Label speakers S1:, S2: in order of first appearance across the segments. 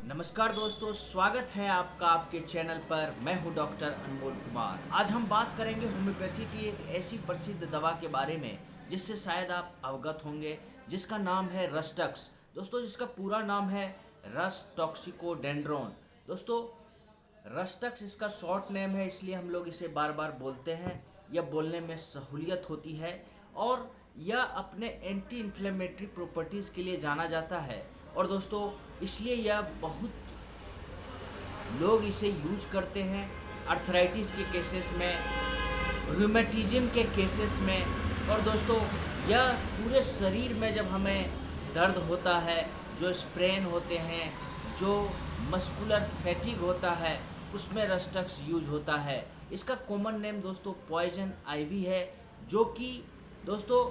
S1: नमस्कार दोस्तों, स्वागत है आपका आपके चैनल पर। मैं हूं डॉक्टर अनमोल कुमार। आज हम बात करेंगे होम्योपैथी की एक ऐसी प्रसिद्ध दवा के बारे में जिससे शायद आप अवगत होंगे, जिसका नाम है रस्टक्स। दोस्तों, जिसका पूरा नाम है रस टॉक्सिकोडेंड्रोन। दोस्तों, रस्टक्स इसका शॉर्ट नेम है, इसलिए हम लोग इसे बार बार बोलते हैं। यह बोलने में सहूलियत होती है और यह अपने एंटी इन्फ्लेमेटरी प्रॉपर्टीज़ के लिए जाना जाता है। और दोस्तों, इसलिए यह बहुत लोग इसे यूज करते हैं अर्थराइटिस के केसेस में, रूमेटिज्म के केसेस में। और दोस्तों, यह पूरे शरीर में जब हमें दर्द होता है, जो स्प्रेन होते हैं, जो मस्कुलर फैटिग होता है, उसमें रस्टक्स यूज होता है। इसका कॉमन नेम दोस्तों पॉइजन आइवी है, जो कि दोस्तों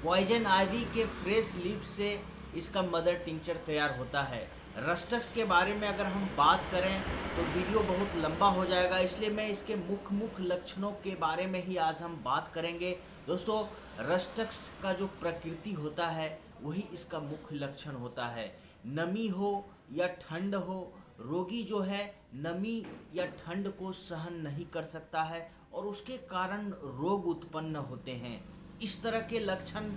S1: पॉइजन आइवी के फ्रेश लीफ से इसका मदर टिंचर तैयार होता है। रस्टक्स के बारे में अगर हम बात करें तो वीडियो बहुत लंबा हो जाएगा, इसलिए मैं इसके मुख्य लक्षणों के बारे में ही आज हम बात करेंगे। दोस्तों, रस्टक्स का जो प्रकृति होता है वही इसका मुख्य लक्षण होता है। नमी हो या ठंड हो, रोगी जो है नमी या ठंड को सहन नहीं कर सकता है और उसके कारण रोग उत्पन्न होते हैं। इस तरह के लक्षण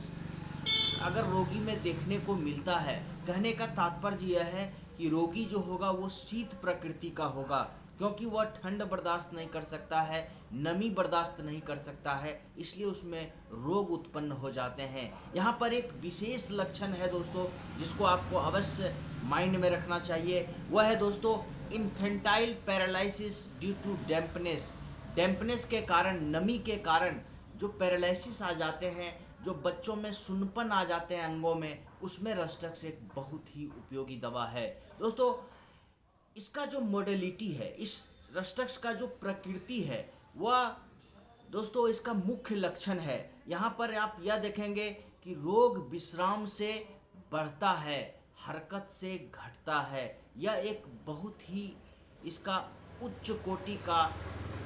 S1: अगर रोगी में देखने को मिलता है, कहने का तात्पर्य यह है कि रोगी जो होगा वो शीत प्रकृति का होगा, क्योंकि वह ठंड बर्दाश्त नहीं कर सकता है, नमी बर्दाश्त नहीं कर सकता है, इसलिए उसमें रोग उत्पन्न हो जाते हैं। यहाँ पर एक विशेष लक्षण है दोस्तों, जिसको आपको अवश्य माइंड में रखना चाहिए। वह है दोस्तों infantile paralysis due to dampness. Dampness के कारण, नमी के कारण जो पैरालिसिस आ जाते हैं, जो बच्चों में सुन्नपन आ जाते हैं अंगों में, उसमें रस्टक्स एक बहुत ही उपयोगी दवा है। दोस्तों, इसका जो मोडेलिटी है, इस रस्टक्स का जो प्रकृति है, वह दोस्तों इसका मुख्य लक्षण है। यहाँ पर आप यह देखेंगे कि रोग विश्राम से बढ़ता है, हरकत से घटता है। यह एक बहुत ही इसका उच्च कोटि का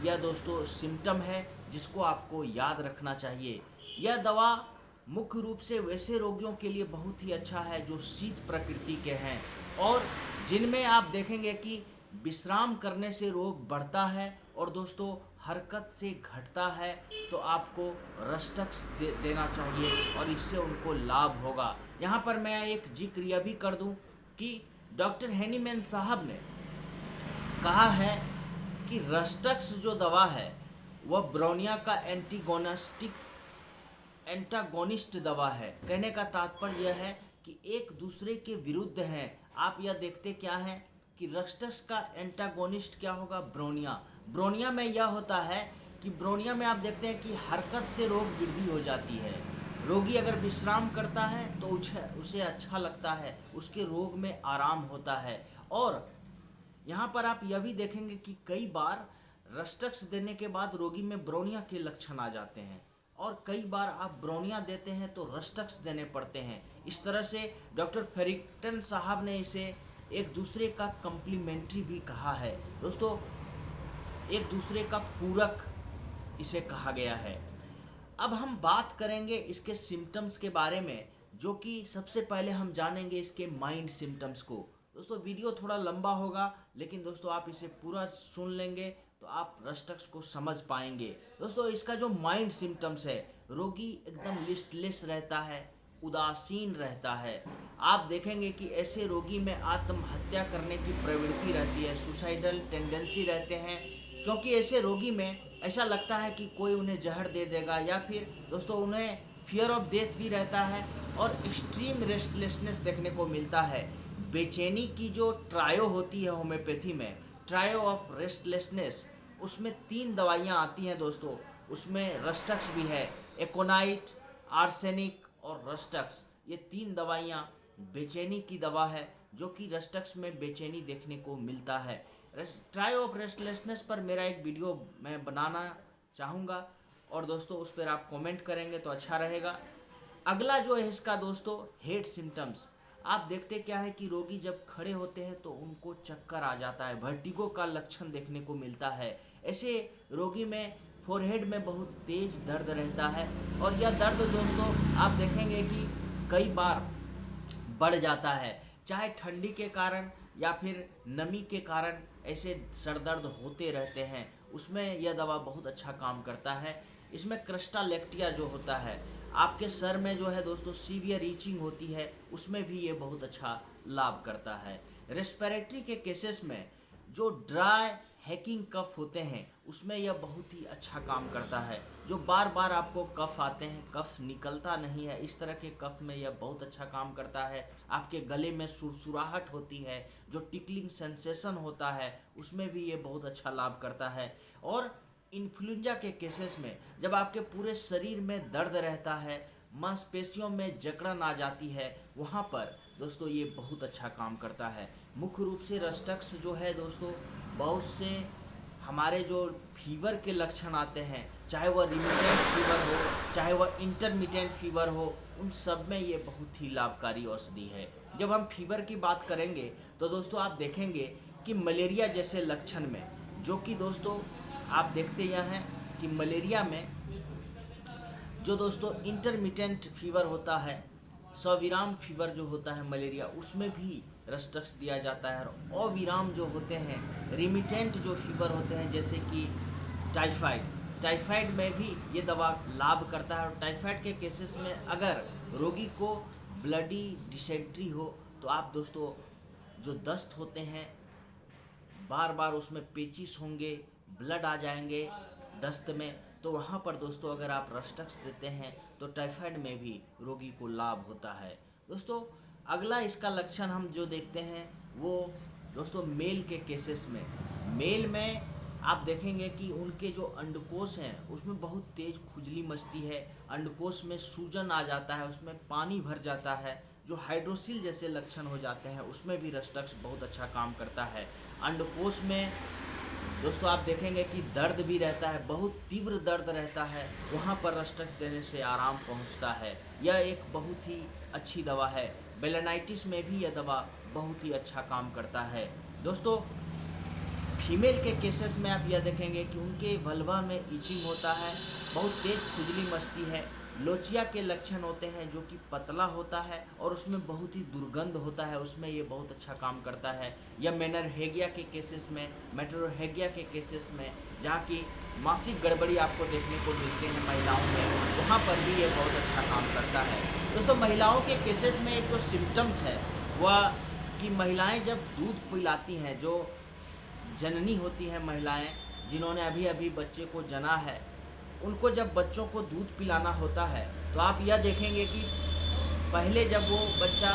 S1: यह दोस्तों सिम्टम है, जिसको आपको याद रखना चाहिए। यह दवा मुख्य रूप से वैसे रोगियों के लिए बहुत ही अच्छा है जो शीत प्रकृति के हैं और जिनमें आप देखेंगे कि विश्राम करने से रोग बढ़ता है और दोस्तों हरकत से घटता है, तो आपको रस्टक्स देना चाहिए और इससे उनको लाभ होगा। यहाँ पर मैं एक जिक्र यह भी कर दूं कि डॉक्टर हैनीमैन साहब ने कहा है कि रस्टक्स जो दवा है वह ब्रोनिया का एंटागोनिस्ट दवा है। कहने का तात्पर्य यह है कि एक दूसरे के विरुद्ध हैं। आप यह देखते क्या है कि रस्टक्स का एंटागोनिस्ट क्या होगा? ब्रोनिया। ब्रोनिया में यह होता है कि ब्रोनिया में आप देखते हैं कि हरकत से रोग वृद्धि हो जाती है। रोगी अगर विश्राम करता है तो उसे अच्छा लगता है, उसके रोग में आराम होता है। और यहाँ पर आप यह भी देखेंगे कि कई बार रस्टक्स देने के बाद रोगी में ब्रोनिया के लक्षण आ जाते हैं और कई बार आप ब्रोनिया देते हैं तो रस्टक्स देने पड़ते हैं। इस तरह से डॉक्टर फेरिक्टन साहब ने इसे एक दूसरे का कम्प्लीमेंट्री भी कहा है। दोस्तों, एक दूसरे का पूरक इसे कहा गया है। अब हम बात करेंगे इसके सिम्टम्स के बारे में, जो कि सबसे पहले हम जानेंगे इसके माइंड सिम्टम्स को। दोस्तों, वीडियो थोड़ा लंबा होगा, लेकिन दोस्तों आप इसे पूरा सुन लेंगे तो आप रस्टक्स को समझ पाएंगे। दोस्तों, इसका जो माइंड सिम्टम्स है, रोगी एकदम लिस्टलेस रहता है, उदासीन रहता है। आप देखेंगे कि ऐसे रोगी में आत्महत्या करने की प्रवृत्ति रहती है, सुसाइडल टेंडेंसी रहते हैं, क्योंकि ऐसे रोगी में ऐसा लगता है कि कोई उन्हें जहर दे देगा, या फिर दोस्तों उन्हें फियर ऑफ डेथ भी रहता है और एक्सट्रीम रेस्टलेसनेस देखने को मिलता है। बेचैनी की जो ट्रायो होती है होम्योपैथी में, ट्रायो ऑफ रेस्टलेसनेस, उसमें 3 दवाइयाँ आती हैं दोस्तों। उसमें रस्टक्स भी है, एकोनाइट, आर्सेनिक और रस्टक्स। ये 3 दवाइयाँ बेचैनी की दवा है, जो कि रस्टक्स में बेचैनी देखने को मिलता है। ट्रायो ऑफ रेस्टलेसनेस पर मेरा एक वीडियो मैं बनाना चाहूँगा और दोस्तों उस पर आप कमेंट करेंगे तो अच्छा रहेगा। अगला जो है इसका दोस्तों हेड सिम्टम्स। आप देखते क्या है कि रोगी जब खड़े होते हैं तो उनको चक्कर आ जाता है, वर्टिगो का लक्षण देखने को मिलता है। ऐसे रोगी में फोरहेड में बहुत तेज दर्द रहता है और यह दर्द दोस्तों आप देखेंगे कि कई बार बढ़ जाता है। चाहे ठंडी के कारण या फिर नमी के कारण ऐसे सर दर्द होते रहते हैं, उसमें यह दवा बहुत अच्छा काम करता है। इसमें क्रस्टालेक्टिया जो होता है, आपके सर में जो है दोस्तों सीवियर रीचिंग होती है, उसमें भी ये बहुत अच्छा लाभ करता है। रेस्पिरेटरी के केसेस में जो ड्राई हैकिंग कफ होते हैं, उसमें यह बहुत ही अच्छा काम करता है। जो बार बार आपको कफ आते हैं, कफ निकलता नहीं है, इस तरह के कफ में यह बहुत अच्छा काम करता है। आपके गले में सुरसुराहट होती है, जो टिकलिंग सेंसेशन होता है, उसमें भी ये बहुत अच्छा लाभ करता है। और इन्फ्लुएंजा के केसेस में जब आपके पूरे शरीर में दर्द रहता है, मांसपेशियों में जकड़न आ जाती है, वहाँ पर दोस्तों ये बहुत अच्छा काम करता है। मुख्य रूप से रस्टक्स जो है दोस्तों, बहुत से हमारे जो फीवर के लक्षण आते हैं, चाहे वह रिमिटेंट फीवर हो, चाहे वह इंटरमिटेंट फीवर हो, उन सब में ये बहुत ही लाभकारी औषधि है। जब हम फीवर की बात करेंगे तो दोस्तों आप देखेंगे कि मलेरिया जैसे लक्षण में, जो कि दोस्तों आप देखते यह हैं कि मलेरिया में जो दोस्तों इंटरमिटेंट फीवर होता है, सविराम फीवर जो होता है मलेरिया, उसमें भी रस्टक्स दिया जाता है। और अविराम जो होते हैं, रिमिटेंट जो फीवर होते हैं, जैसे कि टाइफाइड में भी ये दवा लाभ करता है। और टाइफाइड के केसेस में अगर रोगी को ब्लडी डिसेंट्री हो, तो आप दोस्तों जो दस्त होते हैं, बार बार उसमें पेचिश होंगे, ब्लड आ जाएंगे दस्त में, तो वहाँ पर दोस्तों अगर आप रस्टक्स देते हैं तो टाइफाइड में भी रोगी को लाभ होता है। दोस्तों अगला इसका लक्षण हम जो देखते हैं वो दोस्तों मेल के केसेस में, मेल में आप देखेंगे कि उनके जो अंडकोश हैं उसमें बहुत तेज़ खुजली मचती है, अंडकोश में सूजन आ जाता है, उसमें पानी भर जाता है, जो हाइड्रोसिल जैसे लक्षण हो जाते हैं, उसमें भी रस्टक्स बहुत अच्छा काम करता है। अंडकोश में दोस्तों आप देखेंगे कि दर्द भी रहता है, बहुत तीव्र दर्द रहता है, वहाँ पर रस्टक्स देने से आराम पहुँचता है। यह एक बहुत ही अच्छी दवा है। बेलेनाइटिस में भी यह दवा बहुत ही अच्छा काम करता है। दोस्तों फीमेल के केसेस में आप यह देखेंगे कि उनके वल्वा में इचिंग होता है, बहुत तेज़ खुजली मचती है, लोचिया के लक्षण होते हैं जो कि पतला होता है और उसमें बहुत ही दुर्गंध होता है, उसमें ये बहुत अच्छा काम करता है। या मेनरहेगिया के केसेस में, मेट्रोरहेगिया के केसेस में, जहाँ की मासिक गड़बड़ी आपको देखने को मिलते हैं महिलाओं में, वहाँ पर भी ये बहुत अच्छा काम करता है। दोस्तों महिलाओं के केसेस में एक जो सिम्टम्स है वह कि महिलाएँ जब दूध पिलाती हैं, जो जननी होती हैं महिलाएँ जिन्होंने अभी अभी बच्चे को जना है, उनको जब बच्चों को दूध पिलाना होता है तो आप यह देखेंगे कि पहले जब वो बच्चा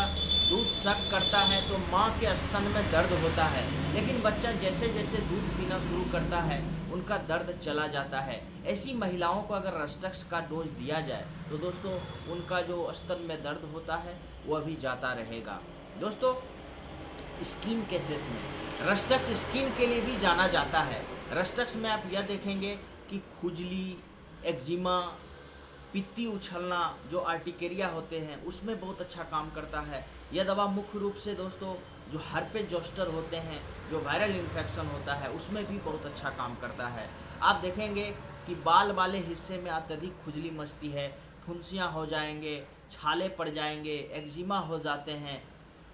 S1: दूध सक करता है तो माँ के स्तन में दर्द होता है, लेकिन बच्चा जैसे जैसे दूध पीना शुरू करता है उनका दर्द चला जाता है। ऐसी महिलाओं को अगर रस्टक्स का डोज दिया जाए तो दोस्तों उनका जो स्तन में दर्द होता है वह भी जाता रहेगा। दोस्तों स्किन केसेस में रस्टक्स स्किन के लिए भी जाना जाता है। रस्टक्स में आप यह देखेंगे कि खुजली, एक्जिमा, पित्ती उछलना, जो आर्टिकेरिया होते हैं, उसमें बहुत अच्छा काम करता है। यह दवा मुख्य रूप से दोस्तों जो हर्पेस जोस्टर होते हैं, जो वायरल इन्फेक्शन होता है, उसमें भी बहुत अच्छा काम करता है। आप देखेंगे कि बाल वाले हिस्से में अत्यधिक खुजली मचती है, फुंसियाँ हो जाएंगे, छाले पड़ जाएंगे, एक्जिमा हो जाते हैं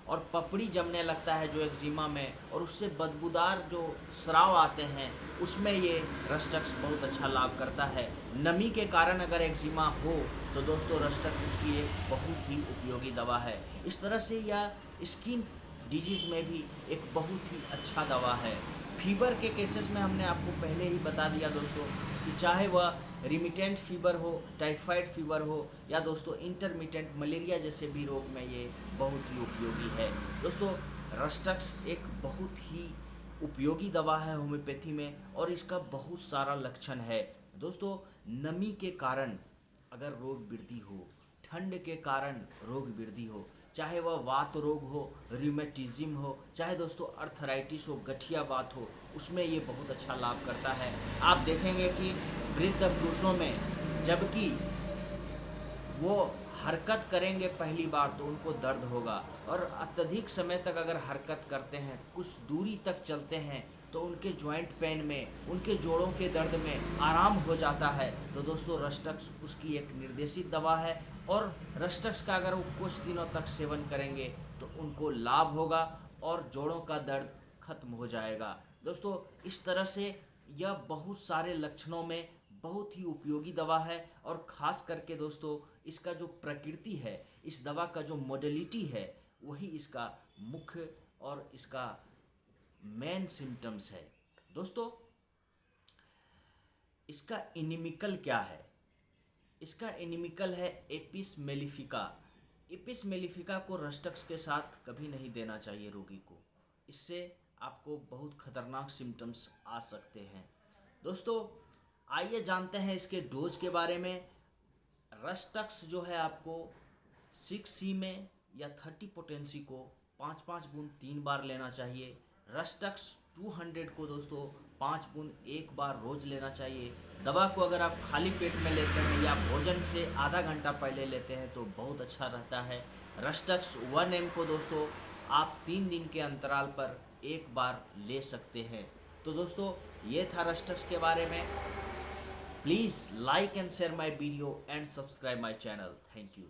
S1: और पपड़ी जमने लगता है जो एक्जिमा में, और उससे बदबूदार जो स्राव आते हैं, उसमें ये रस्टक्स बहुत अच्छा लाभ करता है। नमी के कारण अगर एक्जिमा हो तो दोस्तों रस्टक्स उसकी एक बहुत ही उपयोगी दवा है। इस तरह से यह स्किन डिजीज़ में भी एक बहुत ही अच्छा दवा है। फीवर के केसेस में हमने आपको पहले ही बता दिया दोस्तों कि चाहे वह रिमिटेंट फीवर हो, टाइफाइड फीवर हो, या दोस्तों इंटरमिटेंट मलेरिया जैसे भी रोग में ये बहुत ही उपयोगी है। दोस्तों रस्टक्स एक बहुत ही उपयोगी दवा है होम्योपैथी में, और इसका बहुत सारा लक्षण है। दोस्तों नमी के कारण अगर रोग वृद्धि हो, ठंड के कारण रोग वृद्धि हो, चाहे वह वात रोग हो, रिमेटिज्म हो, चाहे दोस्तों अर्थराइटिस हो, गठिया बात हो, उसमें ये बहुत अच्छा लाभ करता है। आप देखेंगे कि वृद्ध पुरुषों में जबकि वो हरकत करेंगे पहली बार तो उनको दर्द होगा, और अत्यधिक समय तक अगर हरकत करते हैं, कुछ दूरी तक चलते हैं, तो उनके जॉइंट पेन में, उनके जोड़ों के दर्द में आराम हो जाता है। तो दोस्तों रस्टक्स उसकी एक निर्देशित दवा है, और रस्टक्स का अगर वो कुछ दिनों तक सेवन करेंगे तो उनको लाभ होगा और जोड़ों का दर्द खत्म हो जाएगा। दोस्तों, इस तरह से यह बहुत सारे लक्षणों में बहुत ही उपयोगी दवा है और ख़ास करके दोस्तों इसका जो प्रकृति है, इस दवा का जो मोडेलिटी है, वही इसका मुख्य और इसका मेन सिम्टम्स है। दोस्तों, इसका इनिमिकल क्या है? इसका इनिमिकल है एपिस मेलिफिका। एपिस मेलिफिका को रस्टक्स के साथ कभी नहीं देना चाहिए रोगी को, इससे आपको बहुत खतरनाक सिम्टम्स आ सकते हैं। दोस्तों, आइए जानते हैं इसके डोज के बारे में। रस्टक्स जो है आपको 6C में या 30 पोटेंसी को 5-5 बूंद 3 बार लेना चाहिए। रस्टक्स 200 को दोस्तों 5 बूंद 1 बार रोज लेना चाहिए। दवा को अगर आप खाली पेट में लेते हैं या भोजन से आधा घंटा पहले लेते हैं तो बहुत अच्छा रहता है। रस्टक्स 1M को दोस्तों आप 3 दिन के अंतराल पर 1 बार ले सकते हैं। तो दोस्तों, ये था रस्टक्स के बारे में। Please like and share my video and subscribe my channel. Thank you.